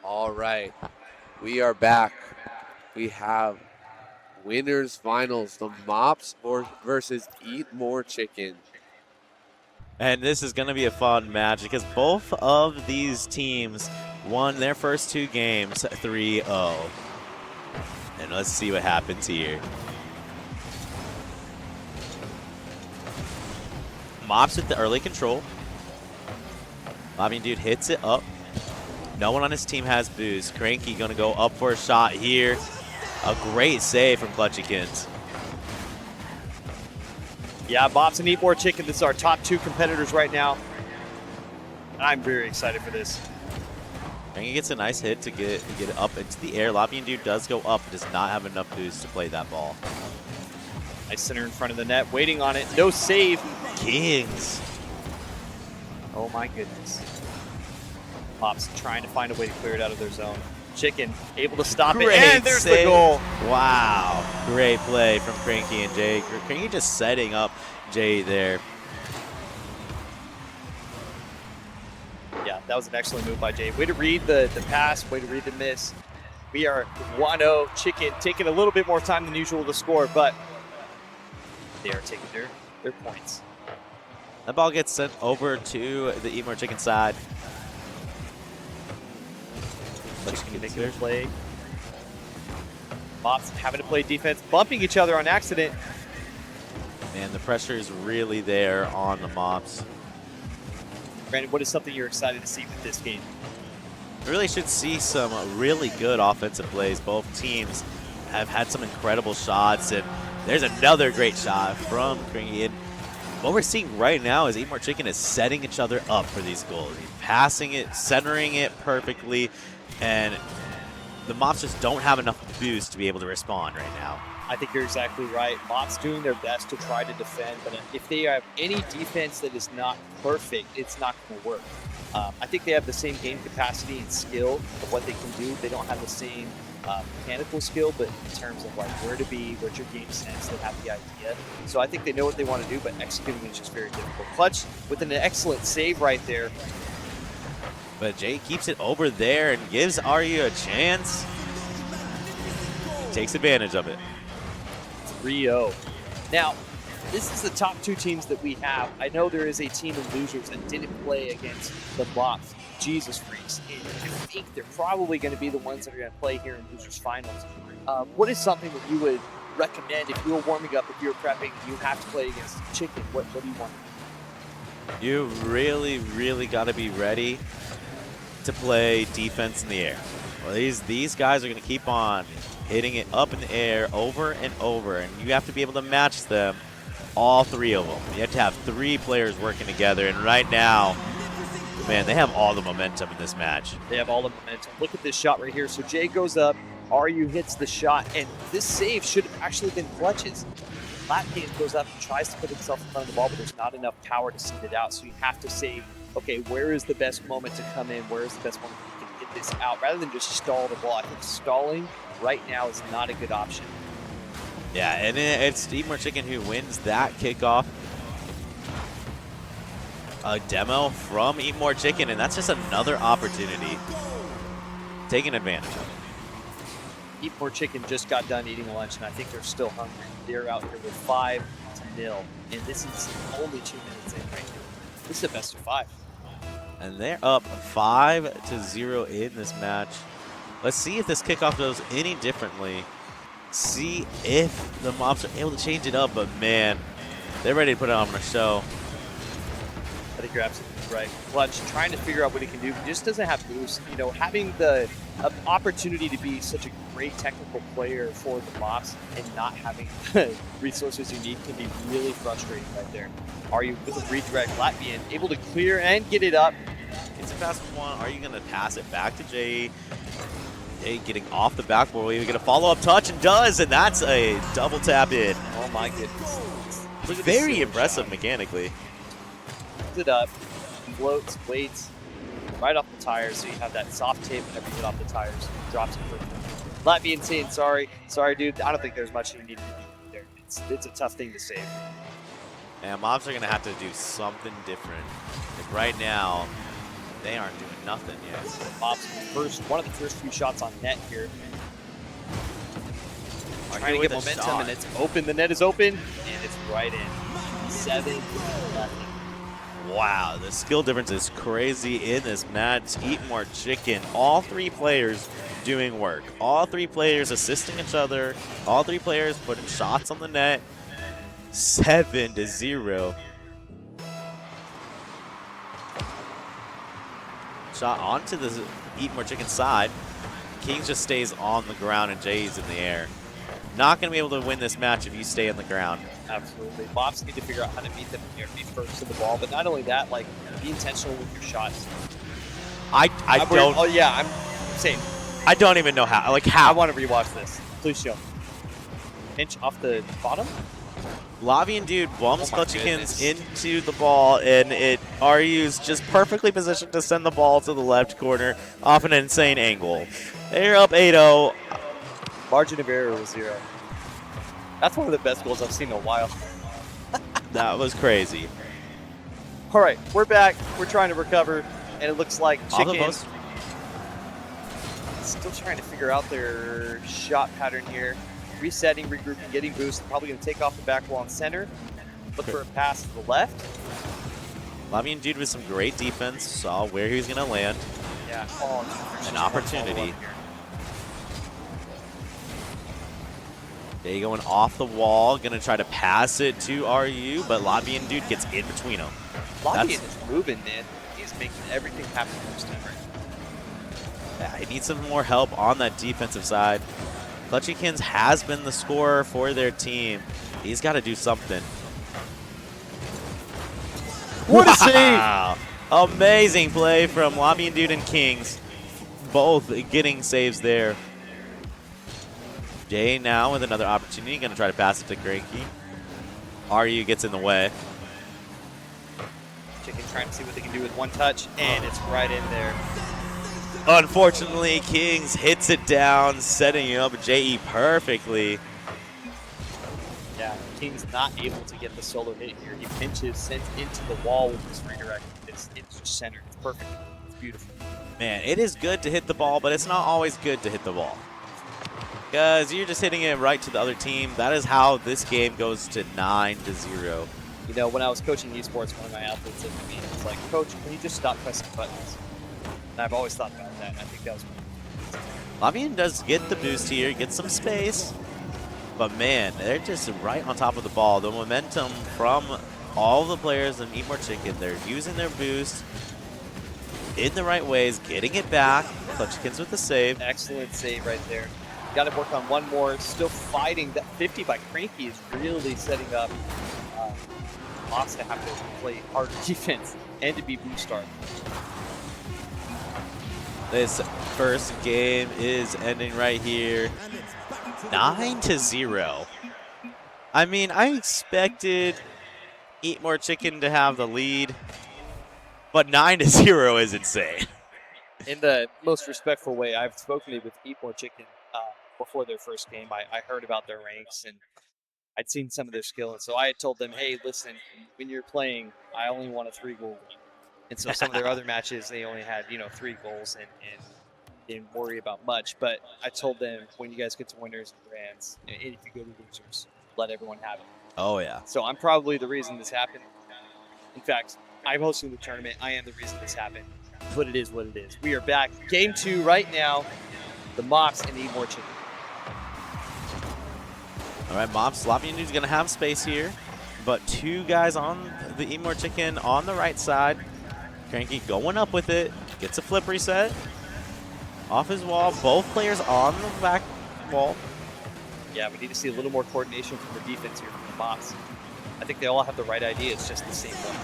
All right, we are back. We have winners finals, the Mops versus Eat More Chicken. And this is going to be a fun match because both of these teams won their first two games 3-0. And let's see what happens here. Mops with the early control. Lobbying Dude hits it up. No one on his team has boost. Cranky going to go up for a shot here. A great save from Clutchykins. Yeah, Mops and Eat More Chicken, this is our top two competitors right now. I'm very excited for this. Cranky gets a nice hit to get it up into the air. Lobbying Dude does go up, but does not have enough boost to play that ball. Nice center in front of the net, waiting on it. No save. Kings. Oh my goodness. Mops trying to find a way to clear it out of their zone. Chicken able to stop it, and there's the goal. Wow, great play from Cranky and Jay. Cranky just setting up Jay there. Yeah, that was an excellent move by Jay. Way to read the pass, way to read the miss. We are 1-0. Chicken taking a little bit more time than usual to score, but they are taking their points. That ball gets sent over to the Eat More Chicken side. Chicken making a play. Mops having to play defense, bumping each other on accident. Man, the pressure is really there on the Mops. Brandon, what is something you're excited to see with this game? We really should see some really good offensive plays. Both teams have had some incredible shots, and there's another great shot from Cranky. And what we're seeing right now is Eat More Chicken is setting each other up for these goals. He's passing it, centering it perfectly, and the Mops just don't have enough boost to be able to respond right now. I think you're exactly right. Mops doing their best to try to defend, but if they have any defense that is not perfect, it's not going to work. I think they have the same game capacity and skill of what they can do. They don't have the same mechanical skill, but in terms of like where to be, where's your game sense, they have the idea. So I think they know what they want to do, but executing is just very difficult. Clutch with an excellent save right there. But Jay keeps it over there and gives Arya a chance. He takes advantage of it. 3-0. Now, this is the top two teams that we have. I know there is a team of losers that didn't play against the Mops, Jesus Freaks. And I think they're probably going to be the ones that are going to play here in losers finals. What is something that you would recommend if you were warming up, if you were prepping, you have to play against Chicken? What do you want? You really got to be ready to play defense in the air. Well, these guys are going to keep on hitting it up in the air over and over, and you have to be able to match them, all three of them. You have to have three players working together, and right now, man, they have all the momentum in this match. They have all the momentum. Look at this shot right here. So Jay goes up, Ryu hits the shot, and this save should have actually been Clutch's. Latvian goes up and tries to put himself in front of the ball, but there's not enough power to send it out, so you have to say, okay, where is the best moment to come in? Where is the best moment you can get this out? Rather than just stall the ball. I think stalling right now is not a good option. Yeah, and it's Eat More Chicken who wins that kickoff. A demo from Eat More Chicken, and that's just another opportunity. Taking advantage of it. Eat More Chicken just got done eating lunch, and I think they're still hungry. They're out here with 5-0, and this is only 2 minutes in right now. This is a best of 5. And they're up 5-0 in this match. Let's see if this kickoff goes any differently. See if the Mops are able to change it up, but man, they're ready to put it on a show. I think you're absolutely right. Clutch trying to figure out what he can do. He just doesn't have boost. You know, having the opportunity to be such a great technical player for the Mops and not having the resources you need can be really frustrating right there. Are you with a redirect Latvian able to clear and get it up? It's a fast one. Are you going to pass it back to Jay? Jay getting off the backboard. We're going to follow up touch and does, and that's a double tap in. Oh my goodness. Look at Very impressive mechanically. Picks it up, floats, waits, right off the tires, so you have that soft tape whenever you get off the tires, drops it quickly. Latvian saying sorry dude, I don't think there's much you need to do there. It's a tough thing to save. And Mops are going to have to do something different. Because right now, they aren't doing nothing yet. Mops one of the first few shots on net here. Trying to with get a momentum, shot. and it's open. The net is open, and it's right in. 7-0. Wow, the skill difference is crazy in this match. Eat more chicken. All three players doing work. All three players assisting each other. All three players putting shots on the net. 7-0. Shot onto the Eat More Chicken side. Kings just stays on the ground and Jay's in the air. Not going to be able to win this match if you stay on the ground. Absolutely. Mops need to figure out how to meet them in the air, be first to the ball. But not only that, like, be intentional with your shots. I don't. Oh, yeah, I'm same. I don't even know how. Like, how? I want to rewatch this. Please show. Inch off the bottom? Lavian Dude bumps Oh my Clutchykins goodness. into the ball, and RU's just perfectly positioned to send the ball to the left corner off an insane angle. They're up 8-0. Margin of error was 0. That's one of the best goals I've seen in a while. That was crazy. All right, we're back. We're trying to recover, and it looks like Off the Chicken post. still trying to figure out their shot pattern here. Resetting, regrouping, getting boost. Probably going to take off the back wall and center. Look for a pass to the left. Lavian Dude with some great defense. Saw where he was going to land. Yeah. An opportunity. They going off the wall, going to try to pass it to RU, but Lavian Dude gets in between them. Lavian is moving, man. He's making everything happen for his team right now. Yeah, he needs some more help on that defensive side. Clutchykins has been the scorer for their team. He's got to do something. What a save! Wow. Amazing play from Lavian Dude and Kings. Both getting saves there. Jay now with another opportunity. Going to try to pass it to Cranky. RU gets in the way. Chicken trying to see what they can do with one touch, and it's right in there. Unfortunately, Kings hits it down, setting up JE perfectly. Yeah, King's not able to get the solo hit here. He pinches, sends into the wall with his redirect. It's just centered. It's perfect. It's beautiful. Man, it is good to hit the ball, but it's not always good to hit the ball. Because you're just hitting it right to the other team. That is how this game goes to 9-0. You know, when I was coaching esports, one of my athletes said to me, it's like, Coach, can you just stop pressing buttons? And I've always thought about that, and I think that was Lavian does get the boost here, get some space. But man, they're just right on top of the ball. The momentum from all the players in Eat More Chicken, they're using their boost in the right ways, getting it back. Clutchykins with the save. excellent save right there. Got to work on one more. Still fighting. That 50 by Cranky is really setting up Mops to have to play hard defense and to be boost star. This first game is ending right here. 9-0. I mean, I expected Eat More Chicken to have the lead, but 9-0 is insane. In the most respectful way, I've spoken with Eat More Chicken before their first game. I heard about their ranks and I'd seen some of their skill. And so I had told them, hey, listen, when you're playing, I only want a 3-goal game. And so some of their other matches, they only had, 3 goals and didn't worry about much. But I told them, when you guys get to winners and grands, and if you go to losers, let everyone have it. Oh, yeah. So I'm probably the reason this happened. In fact, I'm hosting the tournament. I am the reason this happened. But it is what it is. We are back. Game 2 right now. The Mops and Eat More Chicken. All right, Mops. Lavian Dude's going to have space here, but 2 guys on the Eat More Chicken on the right side. Cranky going up with it. Gets a flip reset. Off his wall. Both players on the back wall. Yeah, we need to see a little more coordination from the defense here from the Mops. I think they all have the right idea. It's just the same one.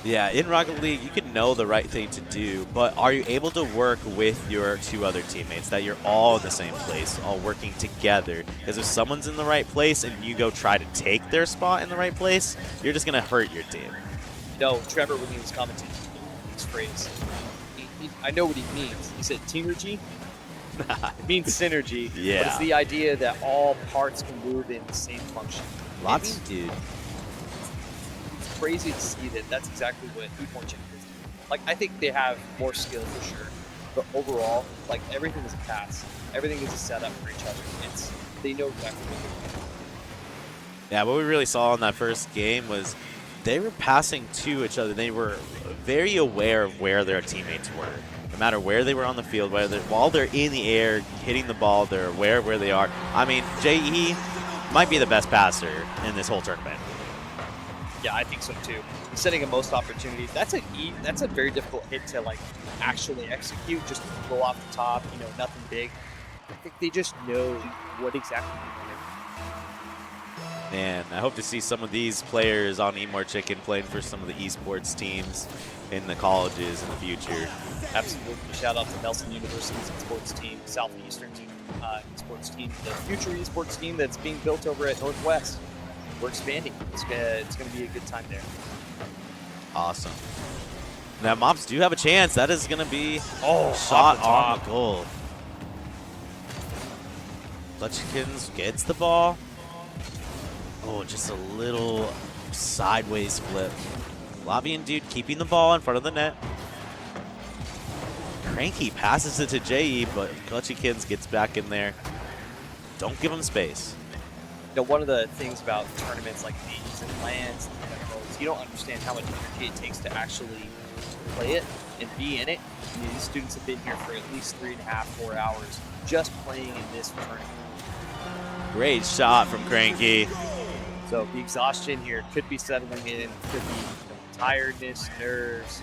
Yeah, in Rocket League, you can know the right thing to do, but are you able to work with your 2 other teammates, that you're all in the same place, all working together? Because if someone's in the right place and you go try to take their spot in the right place, you're just going to hurt your team. No, Trevor, when he was commentating this phrase, I know what he means. He said teamergy. It means synergy. Yeah. But it's the idea that all parts can move in the same function. Lots, dude. It's crazy to see that that's exactly what Eat More Chicken is. Like, I think they have more skill for sure, but overall, like, everything is a pass. Everything is a setup for each other. They know exactly what they're doing. Yeah, what we really saw in that first game was they were passing to each other. They were very aware of where their teammates were. No matter where they were on the field, while they're in the air hitting the ball, they're aware of where they are. I mean, JE might be the best passer in this whole tournament. Yeah, I think so too. He's setting up most opportunities. That's a very difficult hit to like actually execute. Just roll off the top, nothing big. I think they just know what exactly they want. And I hope to see some of these players on Eat More Chicken playing for some of the esports teams in the colleges in the future. Absolutely. Shout out to Nelson University's esports team, Southeastern esports team, the future esports team that's being built over at Northwest. We're expanding. It's going to be a good time there. Awesome. Now, Mops do have a chance. That is going to be shot on the goal. Clutchkins gets the ball. Oh, just a little sideways flip. Lavian dude keeping the ball in front of the net. Cranky passes it to JE, but Clutchkins gets back in there. Don't give him space. One of the things about tournaments like these and lands and is you don't understand how much energy it takes to actually play it and be in it. I mean, these students have been here for at least 3.5, 4 hours just playing in this tournament. Great shot from Cranky. So the exhaustion here could be settling in, could be tiredness, nerves.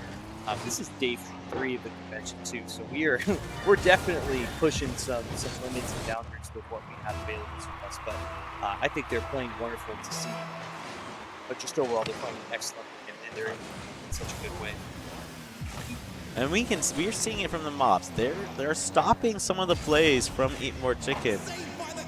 This is day 3 of the convention too, so we're definitely pushing some limits and boundaries with what we have available to us. But I think they're playing wonderful to see. But just overall, they're playing excellent, and they're in such a good way. And we're seeing it from the Mops. They're stopping some of the plays from Eat More Chicken,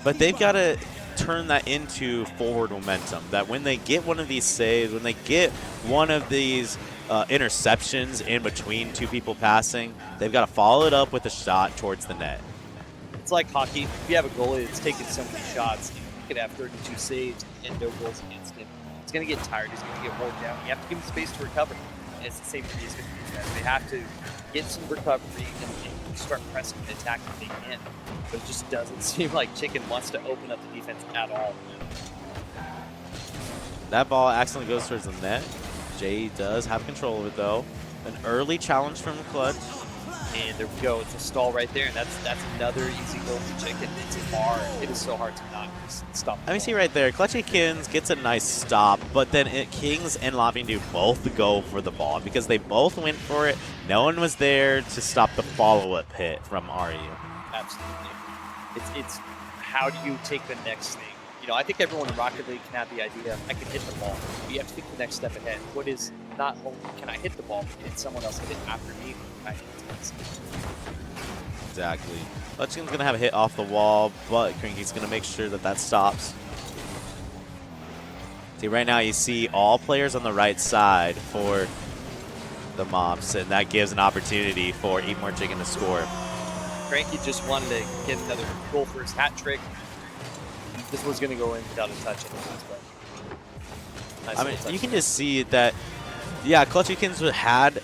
but they've got to turn that into forward momentum. That when they get one of these saves, when they get one of these interceptions in between two people passing, they've got to follow it up with a shot towards the net. It's like hockey. If you have a goalie that's taken so many shots, you could have 32 saves and no goals against him. He's going to get tired. He's going to get worn down. You have to give him space to recover. And it's the same for these guys. They have to get some recovery and start pressing and attacking if they can. But it just doesn't seem like Chicken wants to open up the defense at all. That ball accidentally goes towards the net. Jay does have control of it, though. An early challenge from Clutch. And there we go. It's a stall right there, and that's another easy goal for Chicken. It's hard. It is so hard to not stop. Let me see right there. Clutchykins gets a nice stop, but then Kings and Lavindu both go for the ball because they both went for it. No one was there to stop the follow-up hit from RU. Absolutely. It's how do you take the next thing? I think everyone in Rocket League can have the idea, I can hit the ball. But you have to think the next step ahead. What is not only can I hit the ball, but can someone else hit it after me? Exactly. Clutchkin's going to have a hit off the wall, but Cranky's going to make sure that stops. See, right now you see all players on the right side for the Mops, and that gives an opportunity for Eat More Chicken to score. Cranky just wanted to get another goal for his hat trick. This was going to go in without a touch anyways, but nice. I mean, you can just see that, yeah, Clutchykins had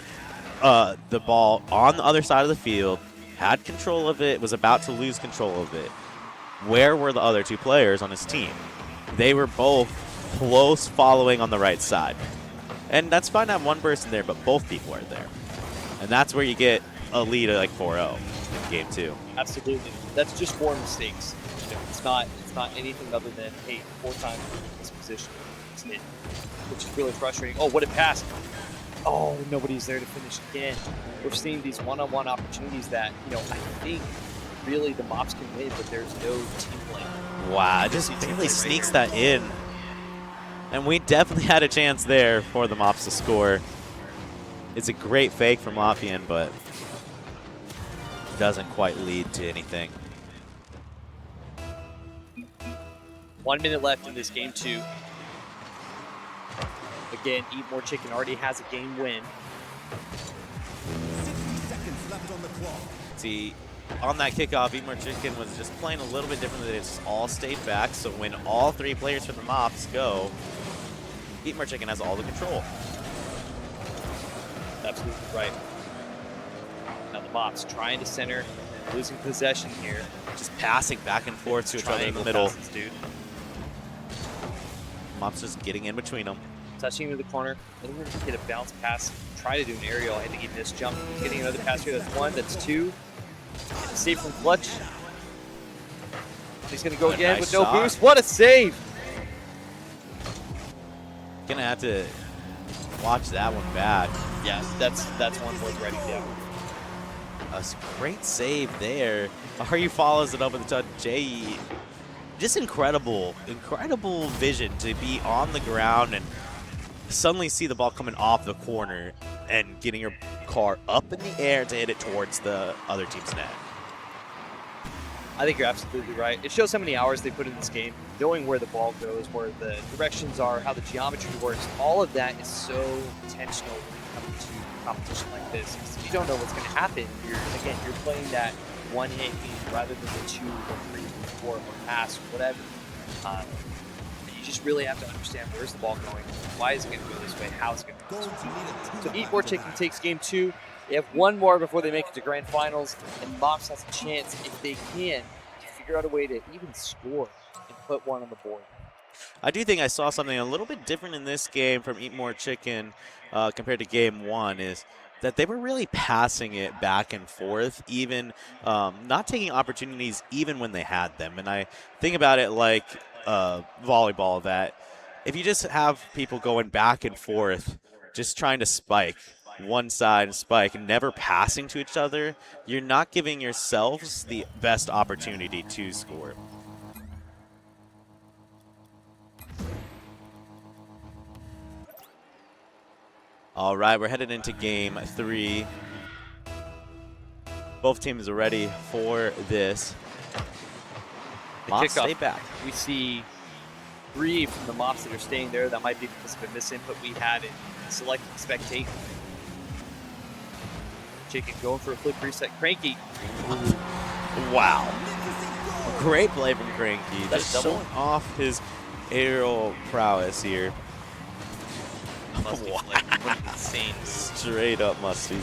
the ball on the other side of the field, had control of it, was about to lose control of it. Where were the other two players on his team? They were both close following on the right side. And that's fine to have one person there, but both people are there. And that's where you get a lead of like 4-0 in game 2. Absolutely. That's just 4 mistakes. It's not anything other than, hey, 4 times in this position. It's hit, which is really frustrating. Oh, what a pass. Oh, nobody's there to finish again. We're seeing these one-on-one opportunities that, I think really the Mops can win, but there's no team play. Wow, just barely sneaks that in. And we definitely had a chance there for the Mops to score. It's a great fake from Lafian, but doesn't quite lead to anything. 1 minute left in this game 2. Again, Eat More Chicken already has a game win. 60 seconds left on the clock. See, on that kickoff, Eat More Chicken was just playing a little bit differently. They just all stayed back, so when all 3 players from the Mops go, Eat More Chicken has all the control. absolutely right. Now the Mops trying to center, losing possession here. Just passing back and forth to each other in the Triangle middle. passes, dude. Mops just getting in between them. Touching into the corner. Another one to get a bounce pass. Try to do an aerial. I think he missed jump. He's getting another pass here. That's one. That's two. And a save from Clutch. He's going to go What a again nice with no shot. boost. What a save! Gonna have to watch that one back. Yeah, that's one worth writing down. A great save there. Ari follows it up with a touch. Jay, just incredible vision to be on the ground and suddenly see the ball coming off the corner and getting your car up in the air to hit it towards the other team's net. I think you're absolutely right. It shows how many hours they put in this game, knowing where the ball goes, where the directions are, how the geometry works. All of that is so intentional when it comes to competition like this. Because you don't know what's going to happen. You're playing that one-hit game rather than the 2 or 3 or 4 or pass or whatever. And you just really have to understand where's the ball going, why is it going to go this way, how is it going to go this way. So Eat More Chicken takes game 2. They have one more before they make it to grand finals, and Mops has a chance, if they can, to figure out a way to even score and put one on the board. I do think I saw something a little bit different in this game from Eat More Chicken compared to game 1 is that they were really passing it back and forth, even not taking opportunities even when they had them. And I think about it like volleyball, that if you just have people going back and forth, just trying to spike one side and spike, never passing to each other, you're not giving yourselves the best opportunity to score. All right, we're headed into game 3. Both teams are ready for this. Mops stay back. We see 3 from the Mops that are staying there. That might be because of a misinput we had in selecting spectate. Chicken going for a flip reset. Cranky. Wow. Great play from Cranky. That's Just showing off his aerial prowess here. Must be like what an insane. Straight up musty.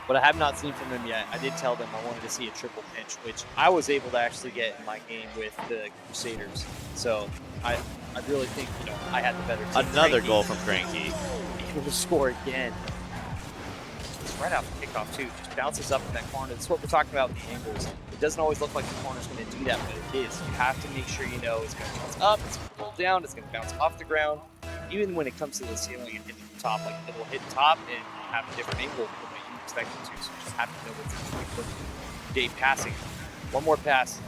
What I have not seen from him yet, I did tell them I wanted to see a triple pinch, which I was able to actually get in my game with the Crusaders. So I really think, I had the better team. Another Cranky, goal from Cranky. able to score again. It's right out the kickoff too. Just bounces up in that corner. That's what we're talking about with the angles. It doesn't always look like the corner's going to do that, but it is. You have to make sure you know it's going to bounce up, it's going to roll down, it's going to bounce off the ground. Even when it comes to the ceiling and hitting the top, like it'll hit top and have a different angle than what you expect it to. So you just have to know what's going to be Dave passing. One more pass.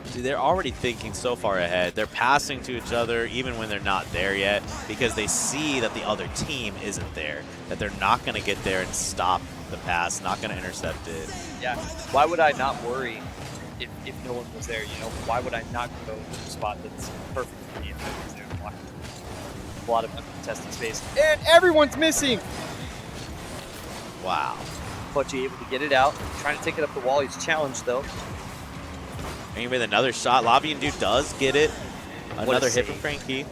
See, they're already thinking so far ahead. They're passing to each other even when they're not there yet because they see that the other team isn't there, that they're not going to get there and stop the pass, not going to intercept it. Yeah. Why would I not worry if no one was there? Why would I not go to a spot that's perfect for me if no one's there? A lot of uncontested space. And everyone's missing! Wow. Clutchy able to get it out. Trying to take it up the wall. He's challenged though. And with another shot, Lobby and Dude does get it. Another hit from Cranky.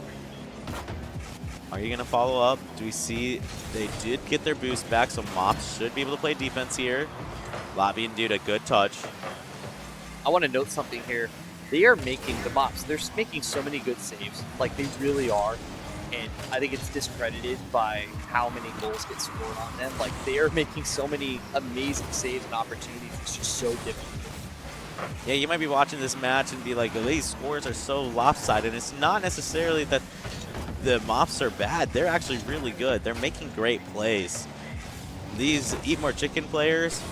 Are you going to follow up? Do we see they did get their boost back, so Mops should be able to play defense here. Lobby and Dude a good touch. I want to note something here. They are making the Mops. They're making so many good saves. Like they really are. And I think it's discredited by how many goals get scored on them. Like they are making so many amazing saves and opportunities. It's just so difficult. Yeah, you might be watching this match and be like, oh, these scores are so lopsided. And it's not necessarily that the Mops are bad. They're actually really good. They're making great plays. These Eat More Chicken players,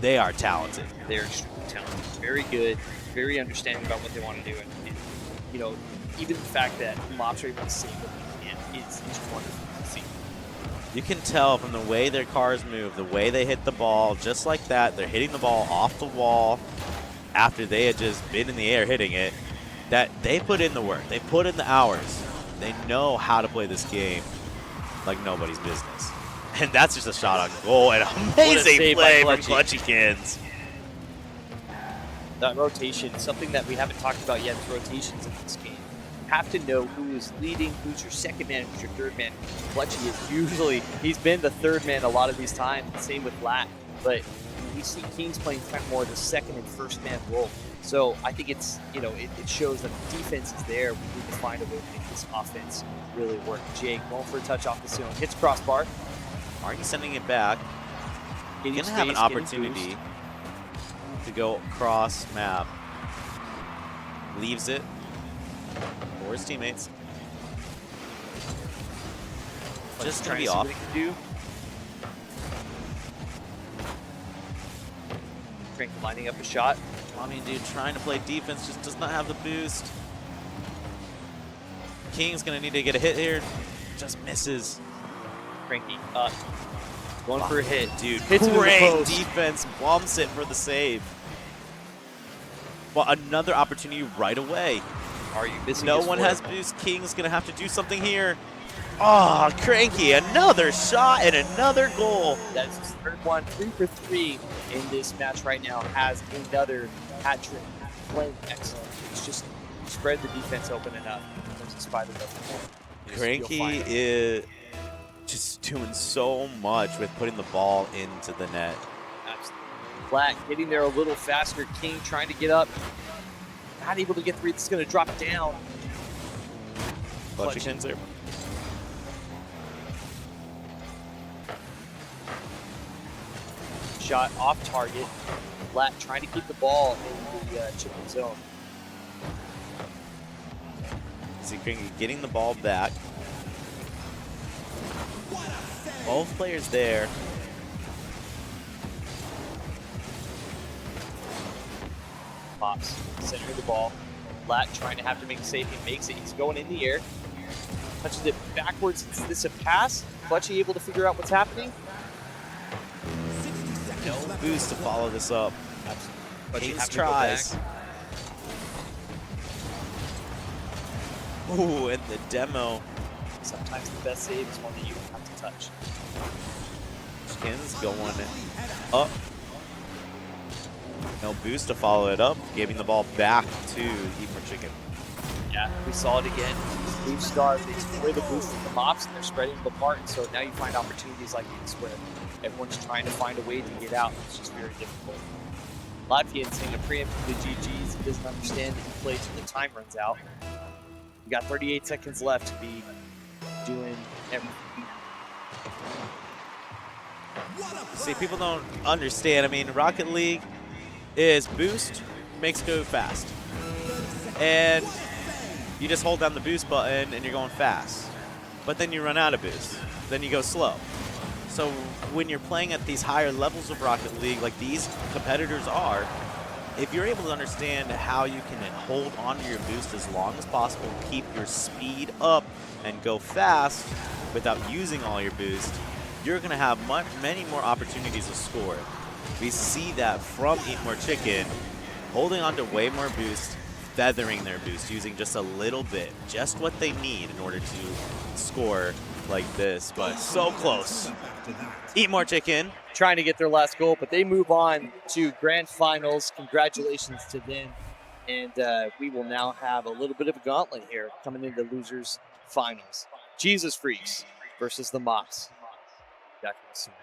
they are talented. They're extremely talented. Very good. Very understanding about what they want to do. And even the fact that Mops are able to save what they can is wonderful to see. You can tell from the way their cars move, the way they hit the ball, just like that. They're hitting the ball off the wall after they had just been in the air hitting it, that they put in the work. They put in the hours. They know how to play this game like nobody's business. And that's just a shot on goal. And amazing play from Clutchykins. That rotation, something that we haven't talked about yet, is rotations in this game. have to know who is leading, who's your second man, who's your third man. Clutchy is usually, he's been the third man a lot of these times, same with Lat, but we see Kings playing kind of more the second and first man role. So I think it's, it shows that the defense is there. We need to find a way to make this offense really work. Jake going for a touch off the zone, hits crossbar. Already sending it back. He's going to have an opportunity to go across map. Leaves it for his teammates. Just going to be off. Frank lining up a shot. I mean, dude, trying to play defense just does not have the boost. King's going to need to get a hit here. Just misses. Frankie up. Going for a hit. Dude, hits great defense. Bumps it for the save. Well, another opportunity right away. Are you missing? No one has boost. King's going to have to do something here. Oh, Cranky, another shot and another goal. That's his third one, 3 for 3 in this match right now. Has another hat trick. Playing excellent. It's just spread the defense open enough. There's a spider Cranky is just doing so much with putting the ball into the net. Absolutely. Flat getting there a little faster. King trying to get up. Not able to get three. This is going to drop down. Clutchy there. Shot off target. Flat trying to keep the ball in the chipping zone. See Cranky getting the ball back. Both players there. Mops centering the ball. Lat trying to have to make a save. He makes it. He's going in the air. Touches it backwards. Is this a pass? Clutchy able to figure out what's happening? No boost to follow this up. Absolutely. Kings tries. Ooh, and the demo. Sometimes the best save is one that you have to touch. Kings going up. No boost to follow it up. Giving the ball back to Eat More Chicken. Yeah, we saw it again. Boost stars, they take away the boost from the Mops and they're spreading them apart. And so now you find opportunities like this where everyone's trying to find a way to get out. It's just very difficult. Latvian saying a preempt to the GGs. He doesn't understand that he plays till the time runs out. We got 38 seconds left to be doing everything. See, people don't understand. I mean, Rocket League is boost, makes go fast. And you just hold down the boost button and you're going fast. But then you run out of boost. Then you go slow. So when you're playing at these higher levels of Rocket League, like these competitors are, if you're able to understand how you can hold onto your boost as long as possible, keep your speed up, and go fast without using all your boost, you're going to have many more opportunities to score. We see that from Eat More Chicken, holding on to way more boost, feathering their boost, using just a little bit, just what they need in order to score like this, but so close. Eat More Chicken Trying to get their last goal, but they move on to grand finals. Congratulations to them. And we will now have a little bit of a gauntlet here coming into losers finals. Jesus Freaks versus the Mops. Back soon.